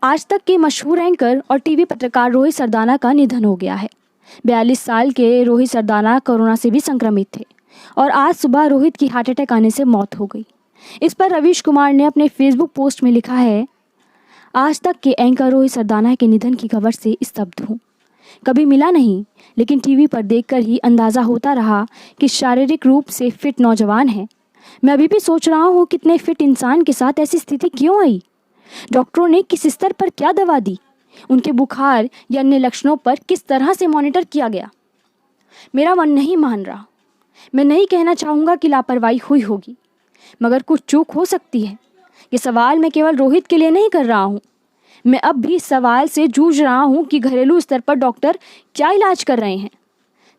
आज तक के मशहूर एंकर और टीवी पत्रकार रोहित सरदाना का निधन हो गया है। 42 साल के रोहित सरदाना कोरोना से भी संक्रमित थे और आज सुबह रोहित की हार्ट अटैक आने से मौत हो गई। इस पर रवीश कुमार ने अपने फेसबुक पोस्ट में लिखा है, आज तक के एंकर रोहित सरदाना के निधन की खबर से स्तब्ध हूँ। कभी मिला नहीं, लेकिन टीवी पर देखकर ही अंदाज़ा होता रहा कि शारीरिक रूप से फिट नौजवान है। मैं अभी भी सोच रहा हूँ कितने फिट इंसान के साथ ऐसी स्थिति क्यों आई। डॉक्टरों ने किस स्तर पर क्या दवा दी, उनके बुखार या अन्य लक्षणों पर किस तरह से मॉनिटर किया गया। मेरा मन नहीं मान रहा। मैं नहीं कहना चाहूँगा कि लापरवाही हुई होगी, मगर कुछ चूक हो सकती है। ये सवाल मैं केवल रोहित के लिए नहीं कर रहा हूँ। मैं अब भी इस सवाल से जूझ रहा हूँ कि घरेलू स्तर पर डॉक्टर क्या इलाज कर रहे हैं,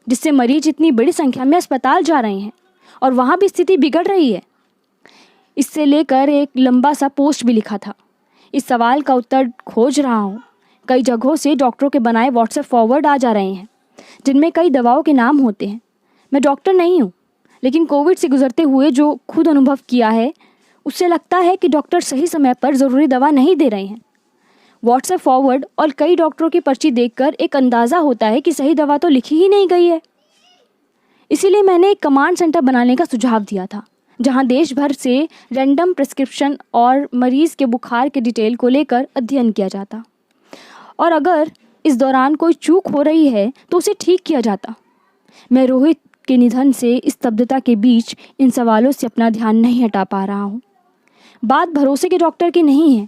जिससे मरीज इतनी बड़ी संख्या में अस्पताल जा रहे हैं और वहाँ भी स्थिति बिगड़ रही है। इससे लेकर एक लंबा सा पोस्ट भी लिखा था। इस सवाल का उत्तर खोज रहा हूँ। कई जगहों से डॉक्टरों के बनाए व्हाट्सएप फॉरवर्ड आ जा रहे हैं, जिनमें कई दवाओं के नाम होते हैं। मैं डॉक्टर नहीं हूँ, लेकिन कोविड से गुजरते हुए जो खुद अनुभव किया है, उससे लगता है कि डॉक्टर सही समय पर ज़रूरी दवा नहीं दे रहे हैं। व्हाट्सएप फॉरवर्ड और कई डॉक्टरों की पर्ची देखकर एक अंदाज़ा होता है कि सही दवा तो लिखी ही नहीं गई है। इसीलिए मैंने एक कमांड सेंटर बनाने का सुझाव दिया था, जहां देश भर से रैंडम प्रिस्क्रिप्शन और मरीज़ के बुखार के डिटेल को लेकर अध्ययन किया जाता, और अगर इस दौरान कोई चूक हो रही है तो उसे ठीक किया जाता। मैं रोहित के निधन से स्तब्धता के बीच इन सवालों से अपना ध्यान नहीं हटा पा रहा हूँ। बात भरोसे के डॉक्टर की नहीं है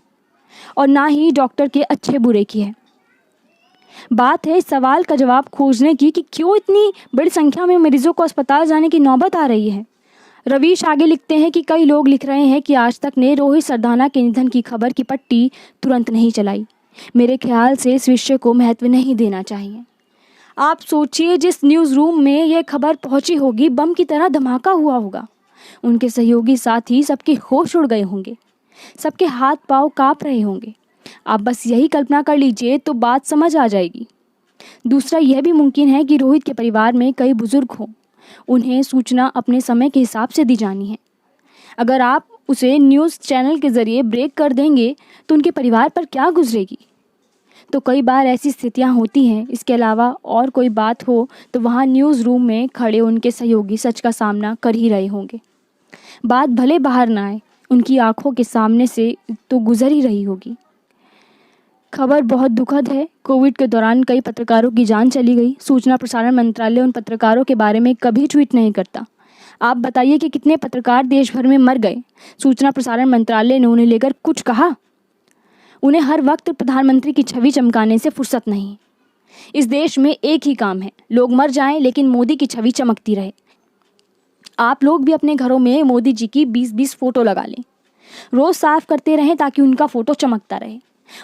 और ना ही डॉक्टर के अच्छे बुरे की है। बात है इस सवाल का जवाब खोजने की कि क्यों इतनी बड़ी संख्या में मरीजों को अस्पताल जाने की नौबत आ रही है। रवीश आगे लिखते हैं कि कई लोग लिख रहे हैं कि आज तक ने रोहित सरदाना के निधन की खबर की पट्टी तुरंत नहीं चलाई। मेरे ख्याल से इस विषय को महत्व नहीं देना चाहिए। आप सोचिए, जिस न्यूज़ रूम में यह खबर पहुंची होगी, बम की तरह धमाका हुआ होगा। उनके सहयोगी साथी सबके होश उड़ गए होंगे, सबके हाथ पांव कांप रहे होंगे। आप बस यही कल्पना कर लीजिए तो बात समझ आ जाएगी। दूसरा, यह भी मुमकिन है कि रोहित के परिवार में कई बुजुर्ग हों। उन्हें सूचना अपने समय के हिसाब से दी जानी है। अगर आप उसे न्यूज़ चैनल के ज़रिए ब्रेक कर देंगे तो उनके परिवार पर क्या गुजरेगी। तो कई बार ऐसी स्थितियां होती हैं। इसके अलावा और कोई बात हो तो वहाँ न्यूज़ रूम में खड़े उनके सहयोगी सच का सामना कर ही रहे होंगे। बात भले बाहर ना आए, उनकी आंखों के सामने से तो गुजर ही रही होगी। खबर बहुत दुखद है। कोविड के दौरान कई पत्रकारों की जान चली गई। सूचना प्रसारण मंत्रालय उन पत्रकारों के बारे में कभी ट्वीट नहीं करता। आप बताइए कि कितने पत्रकार देश भर में मर गए। सूचना प्रसारण मंत्रालय ने उन्हें लेकर कुछ कहा? उन्हें हर वक्त प्रधानमंत्री की छवि चमकाने से फुर्सत नहीं। इस देश में एक ही काम है, लोग मर जाएं लेकिन मोदी की छवि चमकती रहे। आप लोग भी अपने घरों में मोदी जी की 20-20 फोटो लगा लें। रोज़ साफ करते रहें ताकि उनका फ़ोटो चमकता रहे।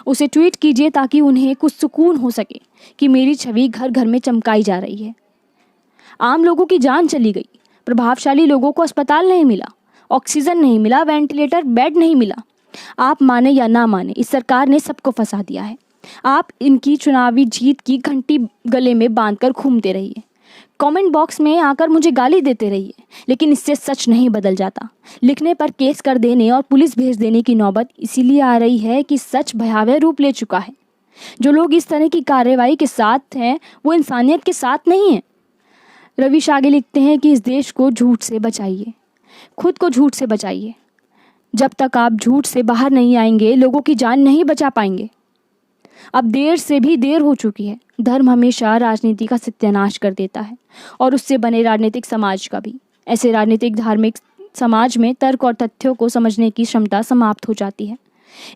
उसे ट्वीट कीजिए ताकि उन्हें कुछ सुकून हो सके कि मेरी छवि घर घर में चमकाई जा रही है। आम लोगों की जान चली गई। प्रभावशाली लोगों को अस्पताल नहीं मिला, ऑक्सीजन नहीं मिला, वेंटिलेटर बेड नहीं मिला। आप माने या ना माने, इस सरकार ने सबको फंसा दिया है। आप इनकी चुनावी जीत की घंटी गले में बांधकर घूमते रहिए। कमेंट बॉक्स में आकर मुझे गाली देते रहिए, लेकिन इससे सच नहीं बदल जाता। लिखने पर केस कर देने और पुलिस भेज देने की नौबत इसीलिए आ रही है कि सच भयावह रूप ले चुका है। जो लोग इस तरह की कार्रवाई के साथ हैं, वो इंसानियत के साथ नहीं हैं। रवीश आगे लिखते हैं कि इस देश को झूठ से बचाइए, खुद को झूठ से बचाइए। जब तक आप झूठ से बाहर नहीं आएंगे, लोगों की जान नहीं बचा पाएंगे। अब देर से भी देर हो चुकी है। धर्म हमेशा राजनीति का सत्यानाश कर देता है और उससे बने राजनीतिक समाज का भी। ऐसे राजनीतिक धार्मिक समाज में तर्क और तथ्यों को समझने की क्षमता समाप्त हो जाती है।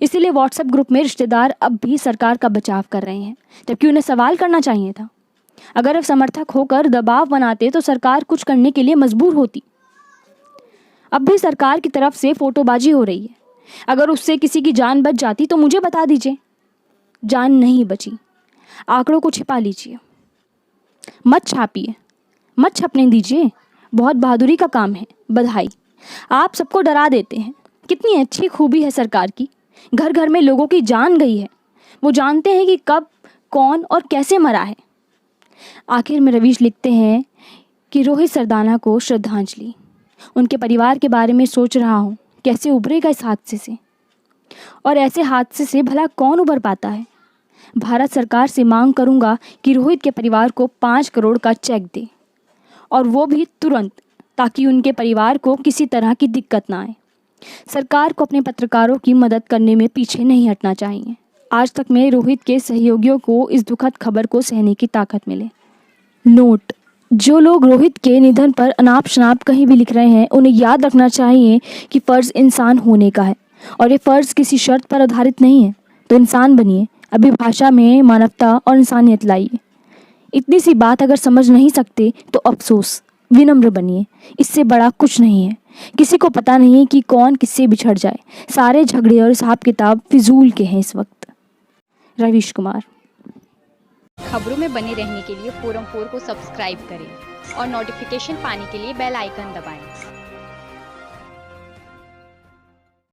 इसीलिए व्हाट्सएप ग्रुप में रिश्तेदार अब भी सरकार का बचाव कर रहे हैं, जबकि उन्हें सवाल करना चाहिए था। अगर अब समर्थक होकर दबाव बनाते तो सरकार कुछ करने के लिए मजबूर होती। अब भी सरकार की तरफ से फोटोबाजी हो रही है। अगर उससे किसी की जान बच जाती तो मुझे बता दीजिए। जान नहीं बची, आंकड़ों को छिपा लीजिए, मत छापिए, मत छपने दीजिए। बहुत बहादुरी का काम है। बधाई, आप सबको डरा देते हैं। कितनी अच्छी खूबी है सरकार की। घर घर में लोगों की जान गई है। वो जानते हैं कि कब, कौन और कैसे मरा है। आखिर में रवीश लिखते हैं कि रोहित सरदाना को श्रद्धांजलि। उनके परिवार के बारे में सोच रहा हूँ, कैसे उभरेगा इस हादसे से। और ऐसे हादसे से भला कौन उबर पाता है। भारत सरकार से मांग करूंगा कि रोहित के परिवार को 5 करोड़ का चेक दे, और वो भी तुरंत, ताकि उनके परिवार को किसी तरह की दिक्कत ना आए। सरकार को अपने पत्रकारों की मदद करने में पीछे नहीं हटना चाहिए। आज तक में रोहित के सहयोगियों को इस दुखद खबर को सहने की ताकत मिले। नोट: जो लोग रोहित के निधन पर अनाप शनाप कहीं भी लिख रहे हैं, उन्हें याद रखना चाहिए कि फ़र्ज़ इंसान होने का है, और ये फ़र्ज़ किसी शर्त पर आधारित नहीं है। तो इंसान बनिए, अभिभाषा में मानवता और इंसानियत लाइए। इतनी सी बात अगर समझ नहीं सकते तो अफसोस, विनम्र बनिए, इससे बड़ा कुछ नहीं है। किसी को पता नहीं कि कौन किससे बिछड़ जाए। सारे झगड़े और हिसाब किताब फिजूल के हैं इस वक्त। रवीश कुमार। खबरों में बने रहने के लिए फोरम 4 को सब्सक्राइब करें और नोटिफिकेशन पाने के लिए बेल आइकन दबाएं।